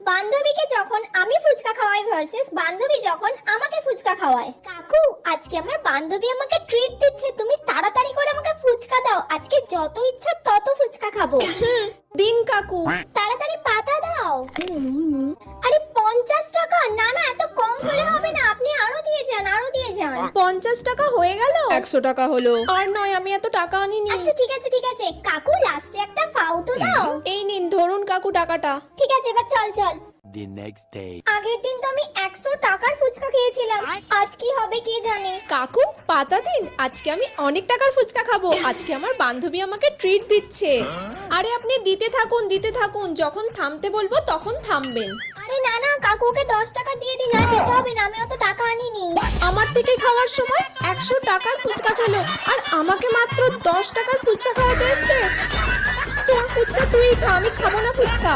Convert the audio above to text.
বান্ধবীকে যখন আমি ফুচকা খাওয়াই ভার্সেস বান্ধবী যখন আমাকে ফুচকা খাওয়ায়। কাকু, আজকে আমার বান্ধবী আমাকে ট্রিট দিচ্ছে, তুমি তাড়াতাড়ি করে আমাকে ফুচকা দাও, আজকে যত ইচ্ছা তত ফুচকা খাবো। দিন কাকু। তাড়াতাড়ি পাতা দাও। আরে 50 টাকা? না না, এত কম হলে হবে না, আপনি আরো দিয়ে যান, আরো দিয়ে যান। 50 টাকা হয়ে গেল? 100 টাকা হলো। আর নয়, আমি এত টাকা আনিনি। আচ্ছা ঠিক আছে ঠিক আছে, কাকু লাস্টে একটা ফাউতো দাও। এই নিন ধরুন কাকু টাকাটা। ঠিক আছে, এবার চল চল। The next day. আগের দিন তো আমি 100 টাকার ফুচকা খেয়েছিলাম, আজ কি হবে কে জানে। কাকু পাতা দিন, আজকে আমি অনেক টাকার ফুচকা খাবো। আজকে আমার বান্ধবী আমাকে ট্রিট দিচ্ছে। আরে আপনি দিতে থাকুন দিতে থাকুন, যখন থামতে বলবো তখন থামবেন। আরে না না, কাকুকে 10 টাকা দিয়ে দিন, আর দিতে হবে না, আমি অত টাকা আনিনি। আমার থেকে খাওয়ার সময় 100 টাকার ফুচকা খেলো, আর আমাকে মাত্র 10 টাকার ফুচকা খাওয়াতে এসছে। তোর ফুচকা তুই খা, আমি খাবো না ফুচকা।